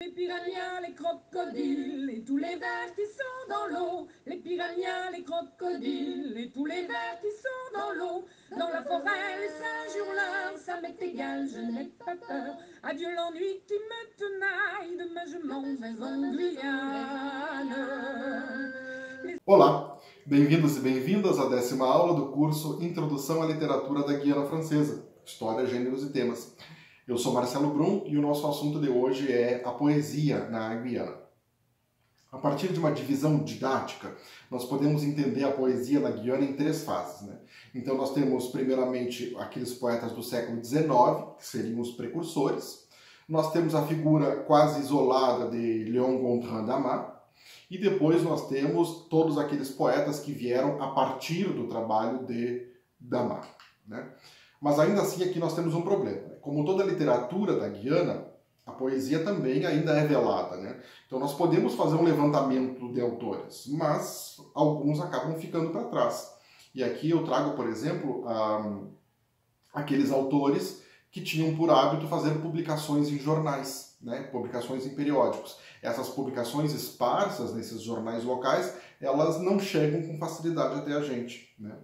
Les piranhas, les crocodiles et tous les vers qui sont dans l'eau. Les piranhas, les crocodiles et tous les vers qui sont dans l'eau. Dans la forêt, les singes hurleurs, ça m'est égal, je n'ai pas peur. Adieu l'ennui qui me tenaille, demain je m'en vais en Guyane. Olá, bem-vindos e bem-vindas à 10ª aula do curso Introdução à Literatura da Guiana Francesa, História, Gêneros e Temas. Eu sou Marcelo Brum e o nosso assunto de hoje é a poesia na Guiana. A partir de uma divisão didática, nós podemos entender a poesia na Guiana em 3 fases, né? Então nós temos primeiramente aqueles poetas do século XIX, que seriam os precursores. Nós temos a figura quase isolada de Léon Gontran Damas. E depois nós temos todos aqueles poetas que vieram a partir do trabalho de Damas, né? Mas ainda assim aqui nós temos um problema, né? Como toda a literatura da Guiana, a poesia também ainda é velada, né? Então nós podemos fazer um levantamento de autores, mas alguns acabam ficando para trás. E aqui eu trago, por exemplo, aqueles autores que tinham por hábito fazer publicações em jornais, né? Publicações em periódicos. Essas publicações esparsas nesses jornais locais, elas não chegam com facilidade até a gente, né?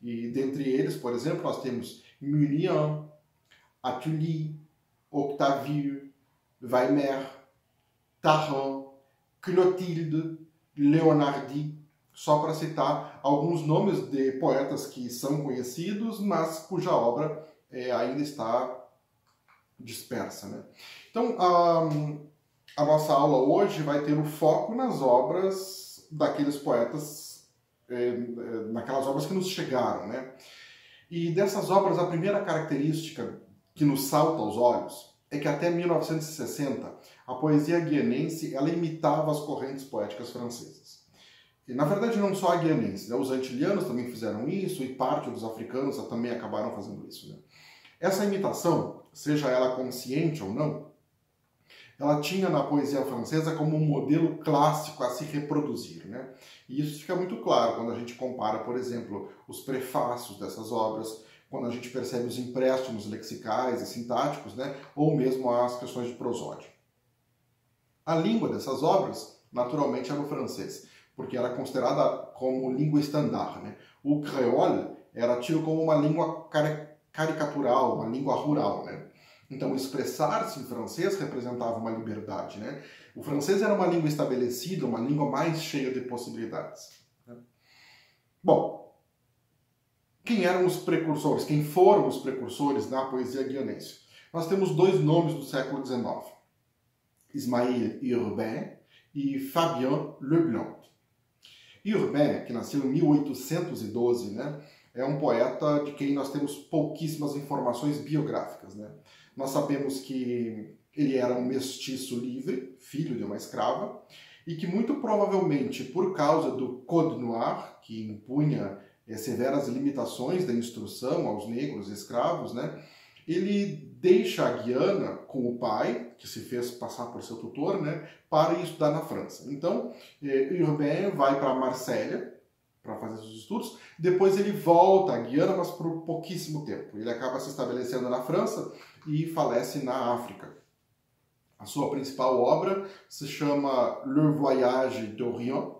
E dentre eles, por exemplo, nós temos Murian, Atuli, Octavio, Weimer, Tarran, Clotilde, Leonardi, só para citar alguns nomes de poetas que são conhecidos, mas cuja obra ainda está dispersa, né? Então, a nossa aula hoje vai ter o foco nas obras daqueles poetas, naquelas obras que nos chegaram, né? E dessas obras, a primeira característica que nos salta aos olhos é que até 1960 a poesia guianense ela imitava as correntes poéticas francesas. E, na verdade, não só a guianense, né? Os antilianos também fizeram isso e parte dos africanos também acabaram fazendo isso, né? Essa imitação, seja ela consciente ou não, ela tinha na poesia francesa como um modelo clássico a se reproduzir, né? E isso fica muito claro quando a gente compara, por exemplo, os prefácios dessas obras, quando a gente percebe os empréstimos lexicais e sintáticos, né? Ou mesmo as questões de prosódia. A língua dessas obras, naturalmente, era o francês, porque era considerada como língua estandarte, né? O creole era tido como uma língua caricatural, uma língua rural, né? Então, expressar-se em francês representava uma liberdade, né? O francês era uma língua estabelecida, uma língua mais cheia de possibilidades, né? Bom, quem eram os precursores? Quem foram os precursores na poesia guianense? Nós temos 2 nomes do século XIX. Ismail Urbain e Fabien Leblanc. Urbain, que nasceu em 1812, né? É um poeta de quem nós temos pouquíssimas informações biográficas, né? Nós sabemos que ele era um mestiço livre, filho de uma escrava, e que muito provavelmente, por causa do Code Noir, que impunha severas limitações da instrução aos negros escravos, né, ele deixa a Guiana com o pai, que se fez passar por seu tutor, né, para ir estudar na França. Então, Urbain vai para Marselha para fazer seus estudos, depois ele volta à Guiana, mas por pouquíssimo tempo. Ele acaba se estabelecendo na França e falece na África. A sua principal obra se chama Le Voyage d'Orient,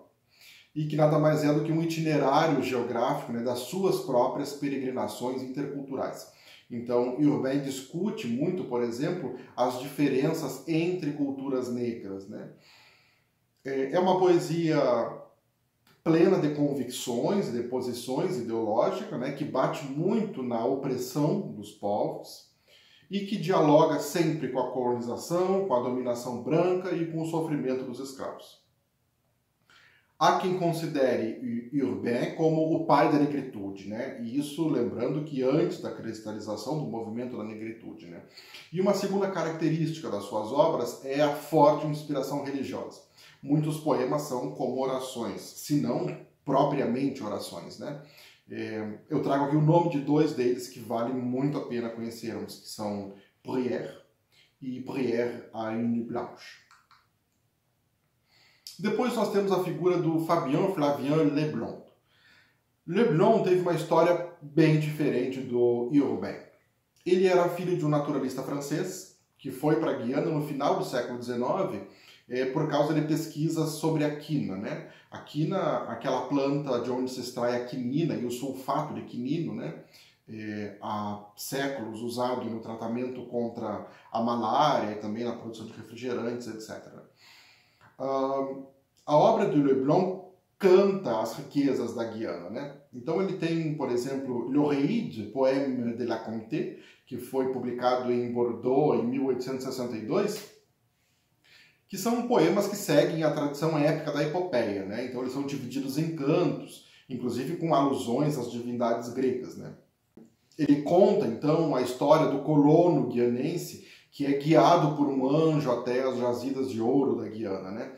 e que nada mais é do que um itinerário geográfico, né, das suas próprias peregrinações interculturais. Então, Urbain discute muito, por exemplo, as diferenças entre culturas negras, né? É uma poesia plena de convicções, de posições ideológicas, né, que bate muito na opressão dos povos e que dialoga sempre com a colonização, com a dominação branca e com o sofrimento dos escravos. Há quem considere Urbain como o pai da negritude, né? E isso lembrando que antes da cristalização do movimento da negritude, né? E uma segunda característica das suas obras é a forte inspiração religiosa. Muitos poemas são como orações, se não propriamente orações, né? Eu trago aqui o nome de 2 deles que vale muito a pena conhecermos, que são Prière e Prière à une blanche. Depois nós temos a figura do Fabien Flavien Leblanc. Leblanc teve uma história bem diferente do Urbain. Ele era filho de um naturalista francês, que foi para a Guiana no final do século XIX, por causa de pesquisas sobre a quina, né? A quina, aquela planta de onde se extrai a quinina e o sulfato de quinino, né? Há séculos usado no tratamento contra a malária e também na produção de refrigerantes, etc. A obra de Leblond canta as riquezas da Guiana, né? Então ele tem, por exemplo, L'Oreille, Poème de la Comté, que foi publicado em Bordeaux em 1862, que são poemas que seguem a tradição épica da epopeia, né? Então eles são divididos em cantos, inclusive com alusões às divindades gregas, né? Ele conta, então, a história do colono guianense que é guiado por um anjo até as jazidas de ouro da Guiana, né?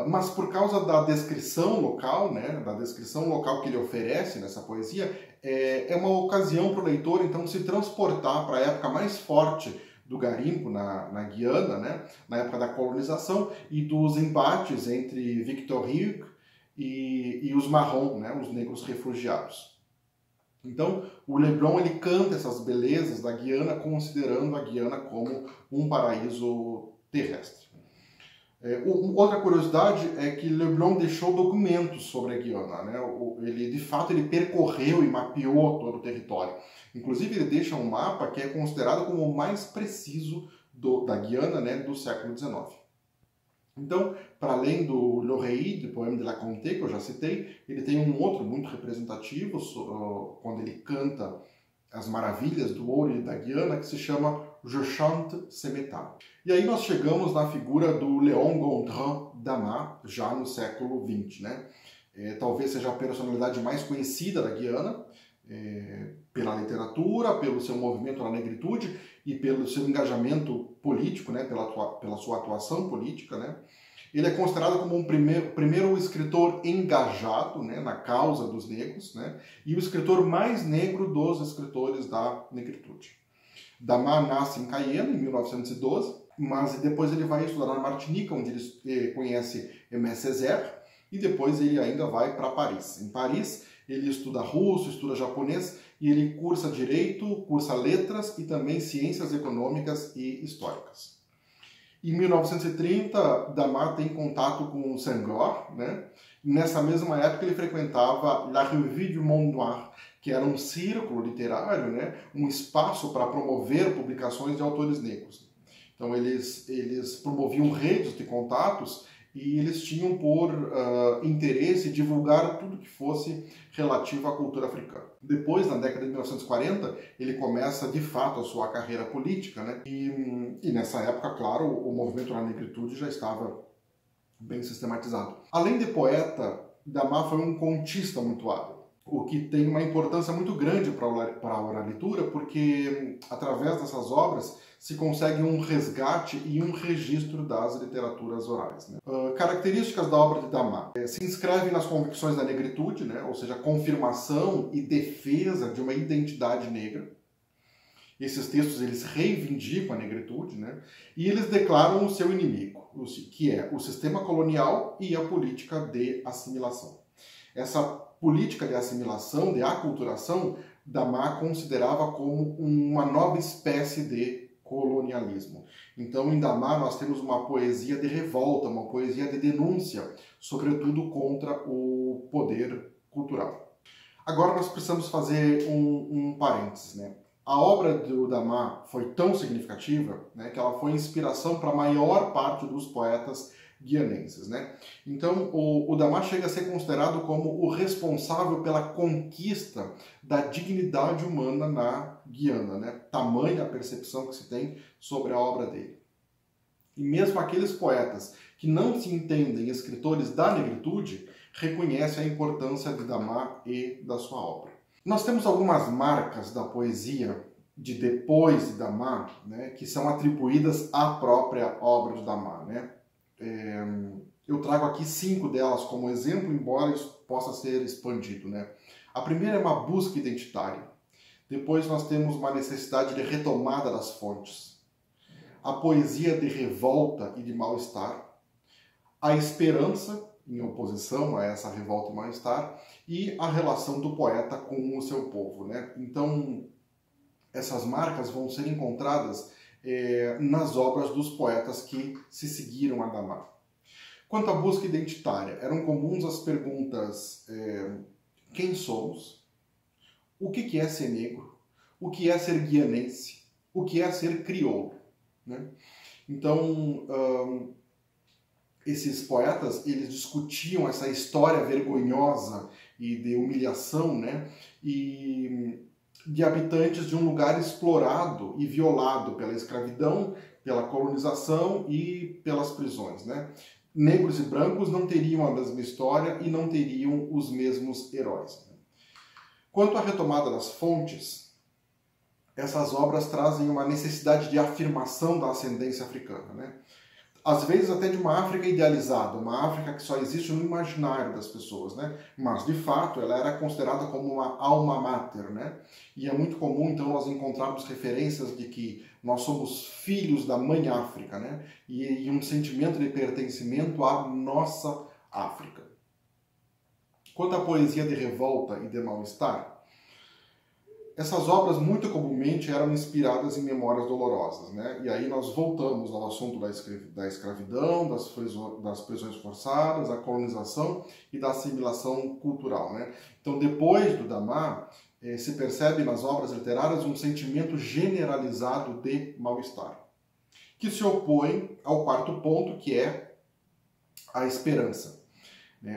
Mas por causa da descrição local, né, da descrição local que ele oferece nessa poesia, é uma ocasião para o leitor, então, se transportar para a época mais forte do garimpo na Guiana, né, na época da colonização e dos embates entre Victor Hugo e os marrons, né, os negros refugiados. Então, o Leblond ele canta essas belezas da Guiana, considerando a Guiana como um paraíso terrestre. Outra curiosidade é que Leblond deixou documentos sobre a Guiana, né? De fato, ele percorreu e mapeou todo o território. Inclusive, ele deixa um mapa que é considerado como o mais preciso da Guiana, né, do século XIX. Então, para além do L'Oreille, do Poème de la Comté, que eu já citei, ele tem um outro muito representativo, quando ele canta as maravilhas do ouro e da Guiana, que se chama Je chante ces métals. E aí nós chegamos na figura do Léon Gontran Damas, já no século XX, né? Talvez seja a personalidade mais conhecida da Guiana, pela literatura, pelo seu movimento na negritude e pelo seu engajamento político, né, pela sua atuação política, né. Ele é considerado como um primeiro escritor engajado, né, na causa dos negros, né, e o escritor mais negro dos escritores da negritude. Damas nasce em Cayenne, em 1912, mas depois ele vai estudar na Martinica, onde ele conhece Aimé Césaire, e depois ele ainda vai para Paris. Em Paris, ele estuda russo, estuda japonês, e ele cursa direito, cursa letras e também ciências econômicas e históricas. Em 1930, Damas tem contato com Senghor, né? Nessa mesma época ele frequentava La Revue du Monde Noir, que era um círculo literário, né? Um espaço para promover publicações de autores negros. Então eles promoviam redes de contatos e eles tinham por interesse divulgar tudo que fosse relativo à cultura africana. Depois, na década de 1940, ele começa de fato a sua carreira política, né? E nessa época, claro, o movimento na negritude já estava bem sistematizado. Além de poeta, Damas foi um contista muito hábil, o que tem uma importância muito grande para a oralitura, porque através dessas obras se consegue um resgate e um registro das literaturas orais, né? Características da obra de Damas. Se inscreve nas convicções da negritude, né? Ou seja, confirmação e defesa de uma identidade negra. Esses textos eles reivindicam a negritude, né? E eles declaram o seu inimigo, que é o sistema colonial e a política de assimilação. Essa política de assimilação, de aculturação, Damas considerava como uma nova espécie de colonialismo. Então, em Damas, nós temos uma poesia de revolta, uma poesia de denúncia, sobretudo contra o poder cultural. Agora, nós precisamos fazer um parênteses, né? A obra do Damas foi tão significativa, né, que ela foi inspiração para a maior parte dos poetas guianenses, né? Então, o Damas chega a ser considerado como o responsável pela conquista da dignidade humana na Guiana, né? Tamanha a percepção que se tem sobre a obra dele. E mesmo aqueles poetas que não se entendem escritores da negritude reconhecem a importância de Damas e da sua obra. Nós temos algumas marcas da poesia de depois de Damas, né, que são atribuídas à própria obra de Damas, né? Eu trago aqui 5 delas como exemplo, embora isso possa ser expandido, né? A primeira é uma busca identitária. Depois nós temos uma necessidade de retomada das fontes. A poesia de revolta e de mal-estar. A esperança, em oposição a essa revolta e mal-estar. E a relação do poeta com o seu povo, né? Então, essas marcas vão ser encontradas nas obras dos poetas que se seguiram a Damas. Quanto à busca identitária, eram comuns as perguntas: quem somos? O que é ser negro? O que é ser guianense? O que é ser crioulo? Né? Então, esses poetas, eles discutiam essa história vergonhosa e de humilhação, né? E de habitantes de um lugar explorado e violado pela escravidão, pela colonização e pelas prisões, né? Negros e brancos não teriam a mesma história e não teriam os mesmos heróis. Quanto à retomada das fontes, essas obras trazem uma necessidade de afirmação da ascendência africana, né? Às vezes até de uma África idealizada, uma África que só existe no imaginário das pessoas, né? Mas, de fato, ela era considerada como uma alma mater, né? E é muito comum, então, nós encontrarmos referências de que nós somos filhos da mãe África, né? E um sentimento de pertencimento à nossa África. Quanto à poesia de revolta e de mal-estar, essas obras muito comumente eram inspiradas em memórias dolorosas, né? E aí nós voltamos ao assunto da escravidão, das prisões forçadas, da colonização e da assimilação cultural, né? Então, depois do Damas, se percebe nas obras literárias um sentimento generalizado de mal-estar, que se opõe ao quarto ponto, que é a esperança.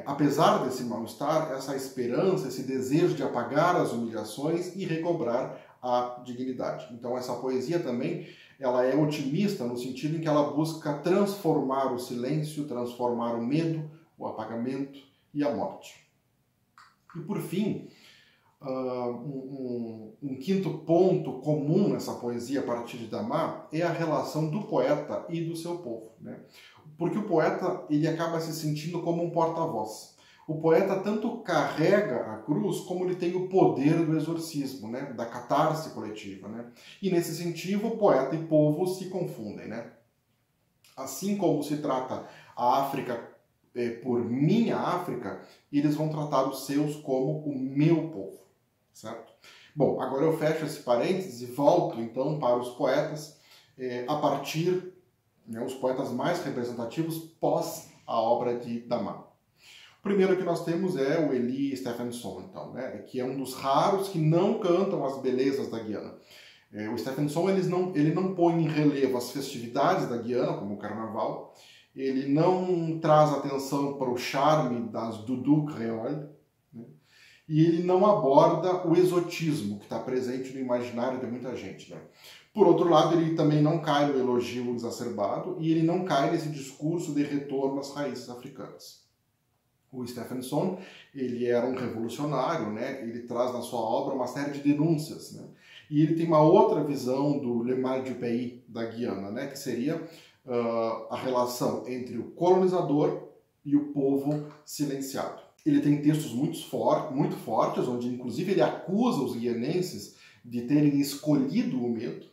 Apesar desse mal-estar, essa esperança, esse desejo de apagar as humilhações e recobrar a dignidade. Então essa poesia também, ela é otimista no sentido em que ela busca transformar o silêncio, transformar o medo, o apagamento e a morte. E por fim, um quinto ponto comum nessa poesia a partir de Damas é a relação do poeta e do seu povo, né? Porque o poeta, ele acaba se sentindo como um porta-voz. O poeta tanto carrega a cruz, como ele tem o poder do exorcismo, né? Da catarse coletiva, né? E nesse sentido, poeta e povo se confundem, né? Assim como se trata a África por minha África, eles vão tratar os seus como o meu povo, certo? Bom, agora eu fecho esse parênteses e volto então para os poetas a partir, os poetas mais representativos pós a obra de Damas. O primeiro que nós temos é o Eli Stefansson, então, né, que é um dos raros que não cantam as belezas da Guiana. O Stefansson ele não põe em relevo as festividades da Guiana, como o carnaval, ele não traz atenção para o charme das Dudu Creole, né, e ele não aborda o exotismo que está presente no imaginário de muita gente, né. Por outro lado, ele também não cai no elogio exacerbado e ele não cai nesse discurso de retorno às raízes africanas. O Stefansson, ele era um revolucionário, né? Ele traz na sua obra uma série de denúncias, né? E ele tem uma outra visão do Le Mal du Pays da Guiana, né? Que seria a relação entre o colonizador e o povo silenciado. Ele tem textos muito fortes, onde inclusive ele acusa os guianenses de terem escolhido o medo,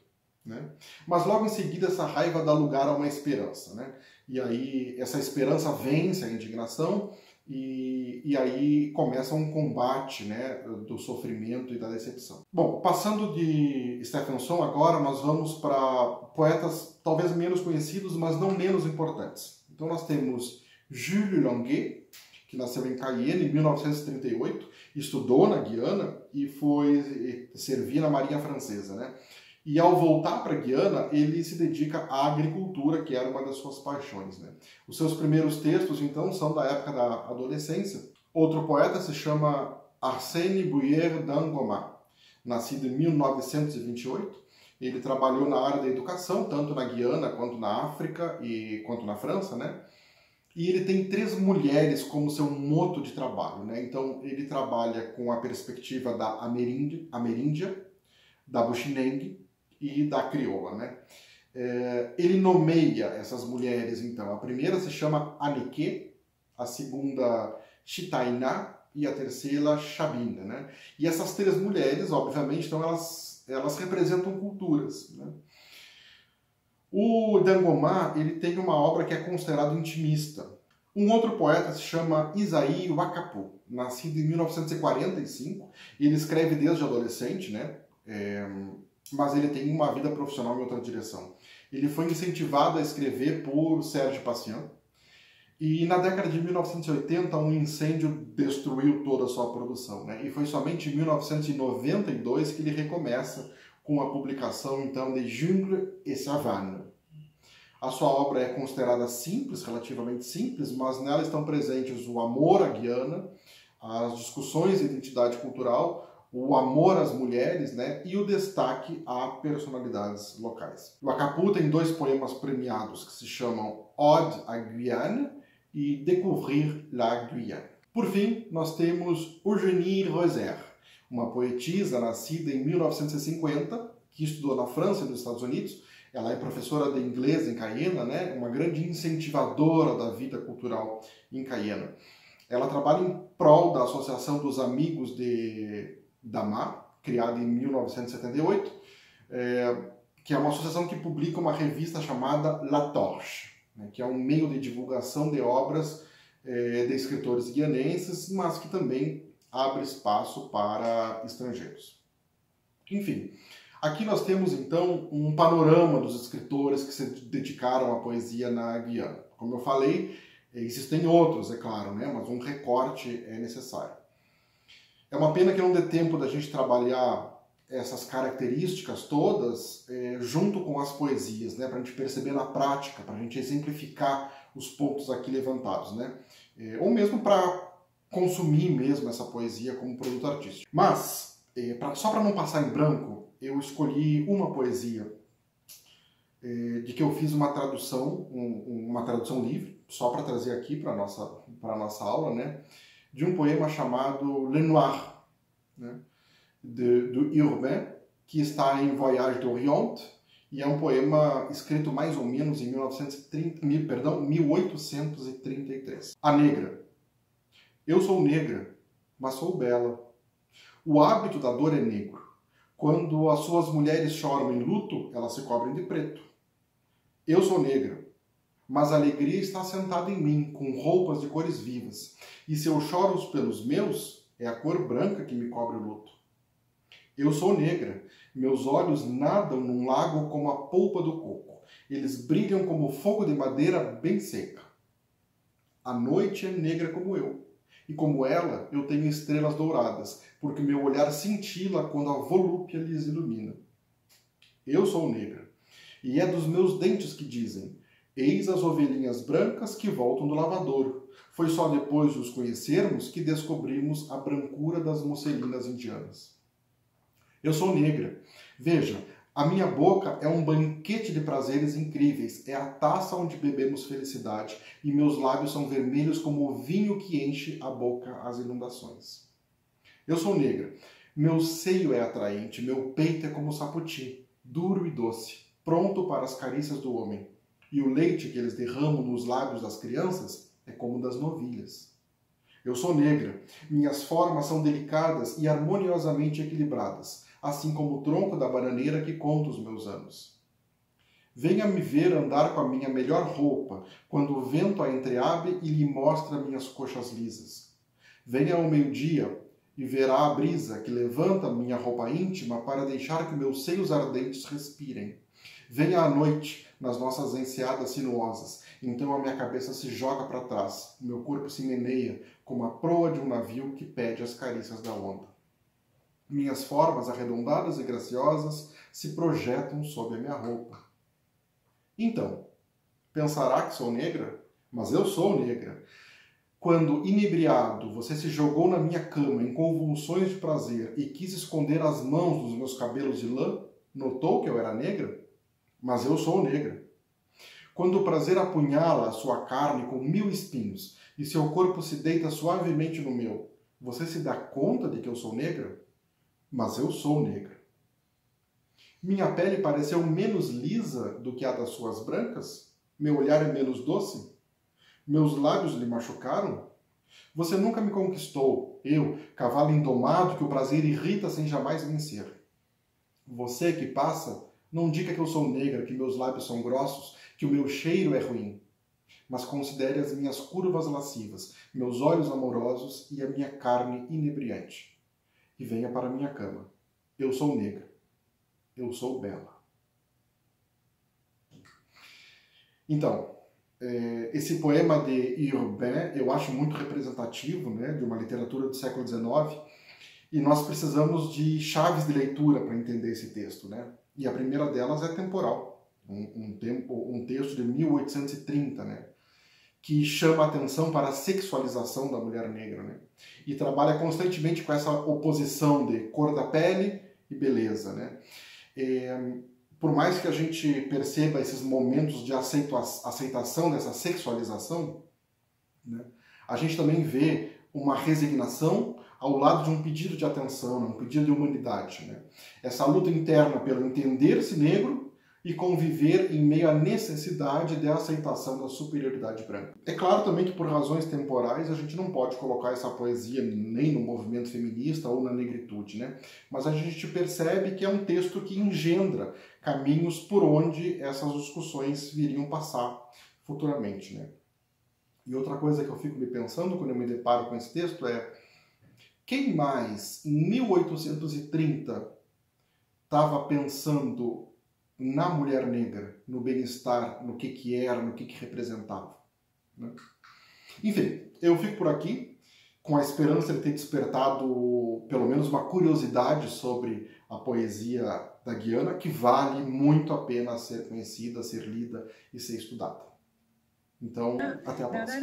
né? Mas logo em seguida essa raiva dá lugar a uma esperança, né? E aí essa esperança vence a indignação e aí começa um combate, né, do sofrimento e da decepção. Bom, passando de Stefansson, agora nós vamos para poetas talvez menos conhecidos, mas não menos importantes. Então nós temos Jules Languet, que nasceu em Cayenne em 1938, estudou na Guiana e foi servir na Marinha Francesa, né? E ao voltar para a Guiana, ele se dedica à agricultura, que era uma das suas paixões, né? Os seus primeiros textos, então, são da época da adolescência. Outro poeta se chama Arsène Bouyer d'Angoma, nascido em 1928. Ele trabalhou na área da educação, tanto na Guiana quanto na África quanto na França, né? E ele tem 3 mulheres como seu moto de trabalho, né? Então, ele trabalha com a perspectiva da ameríndia, da Bushinengue e da crioula, né? Ele nomeia essas mulheres, então. A primeira se chama Aneke, a segunda Chitainá e a terceira Chabinda, né? E essas 3 mulheres, obviamente, então elas representam culturas, né? O Dangoma, ele tem uma obra que é considerada intimista. Um outro poeta se chama Isaí Wakapu, nascido em 1945. Ele escreve desde adolescente, né? Mas ele tem uma vida profissional em outra direção. Ele foi incentivado a escrever por Serge Patient, e na década de 1980 um incêndio destruiu toda a sua produção, né? E foi somente em 1992 que ele recomeça com a publicação então de Jungle et Savane. A sua obra é considerada simples, relativamente simples, mas nela estão presentes o amor à Guiana, as discussões de identidade cultural, o amor às mulheres, né, e o destaque a personalidades locais. O Akapu tem 2 poemas premiados que se chamam Ode à Guyane e Découvrir la Guyane. Por fim, nós temos Eugénie Roser, uma poetisa nascida em 1950, que estudou na França e nos Estados Unidos. Ela é professora de inglês em Cayena, né? Uma grande incentivadora da vida cultural em Cayena. Ela trabalha em prol da Associação dos Amigos de Damas, criada em 1978, que é uma associação que publica uma revista chamada La Torche, né? Que é um meio de divulgação de obras de escritores guianenses, mas que também abre espaço para estrangeiros. Enfim, aqui nós temos então um panorama dos escritores que se dedicaram à poesia na Guiana. Como eu falei, existem outros, é claro, né? Mas um recorte é necessário. É uma pena que não dê tempo da gente trabalhar essas características todas junto com as poesias, né? Para a gente perceber na prática, para a gente exemplificar os pontos aqui levantados, né? Ou mesmo para consumir mesmo essa poesia como produto artístico. Mas, só para não passar em branco, eu escolhi uma poesia de que eu fiz uma tradução livre, só para trazer aqui para a nossa aula, né? De um poema chamado Le Noir, né? do Urbain, que está em Voyage d'Orient, e é um poema escrito mais ou menos em 1833. A Negra. Eu sou negra, mas sou bela. O hábito da dor é negro. Quando as suas mulheres choram em luto, elas se cobrem de preto. Eu sou negra, mas a alegria está sentada em mim, com roupas de cores vivas. E se eu choro pelos meus, é a cor branca que me cobre o luto. Eu sou negra, meus olhos nadam num lago como a polpa do coco. Eles brilham como fogo de madeira bem seca. A noite é negra como eu. E como ela, eu tenho estrelas douradas, porque meu olhar cintila quando a volúpia lhes ilumina. Eu sou negra, e é dos meus dentes que dizem: eis as ovelhinhas brancas que voltam do lavadouro. Foi só depois de os conhecermos que descobrimos a brancura das musselinas indianas. Eu sou negra. Veja, a minha boca é um banquete de prazeres incríveis, é a taça onde bebemos felicidade, e meus lábios são vermelhos como o vinho que enche a boca às inundações. Eu sou negra. Meu seio é atraente, meu peito é como sapoti, duro e doce, pronto para as carícias do homem. E o leite que eles derramam nos lábios das crianças é como o das novilhas. Eu sou negra. Minhas formas são delicadas e harmoniosamente equilibradas, assim como o tronco da bananeira que conta os meus anos. Venha me ver andar com a minha melhor roupa, quando o vento a entreabre e lhe mostra minhas coxas lisas. Venha ao meio-dia e verá a brisa que levanta minha roupa íntima para deixar que meus seios ardentes respirem. Venha à noite, nas nossas enseadas sinuosas, então a minha cabeça se joga para trás, o meu corpo se meneia como a proa de um navio que pede as carícias da onda. Minhas formas arredondadas e graciosas se projetam sob a minha roupa. Então, pensará que sou negra? Mas eu sou negra. Quando, inebriado, você se jogou na minha cama em convulsões de prazer e quis esconder as mãos dos meus cabelos de lã, notou que eu era negra? Mas eu sou negra. Quando o prazer apunhala a sua carne com 1000 espinhos e seu corpo se deita suavemente no meu, você se dá conta de que eu sou negra? Mas eu sou negra. Minha pele pareceu menos lisa do que a das suas brancas? Meu olhar é menos doce? Meus lábios lhe machucaram? Você nunca me conquistou, eu, cavalo indomado que o prazer irrita sem jamais vencer. Você que passa, não diga que eu sou negra, que meus lábios são grossos, que o meu cheiro é ruim. Mas considere as minhas curvas lascivas, meus olhos amorosos e a minha carne inebriante. E venha para minha cama. Eu sou negra. Eu sou bela. Então, esse poema de Urbain eu acho muito representativo, né, de uma literatura do século XIX, e nós precisamos de chaves de leitura para entender esse texto, né? E a primeira delas é Temporal, um texto de 1830, né? Que chama a atenção para a sexualização da mulher negra, né? E trabalha constantemente com essa oposição de cor da pele e beleza, né? Por mais que a gente perceba esses momentos de aceitação dessa sexualização, né? A gente também vê uma resignação ao lado de um pedido de atenção, um pedido de humanidade, né? Essa luta interna pelo entender-se negro e conviver em meio à necessidade de aceitação da superioridade branca. É claro também que por razões temporais a gente não pode colocar essa poesia nem no movimento feminista ou na negritude, né? Mas a gente percebe que é um texto que engendra caminhos por onde essas discussões viriam passar futuramente, né? E outra coisa que eu fico me pensando quando eu me deparo com esse texto é: quem mais, em 1830, estava pensando na mulher negra, no bem-estar, no que era, no que representava? Né? Enfim, eu fico por aqui, com a esperança de ter despertado pelo menos uma curiosidade sobre a poesia da Guiana, que vale muito a pena ser conhecida, ser lida e ser estudada. Então, até a próxima.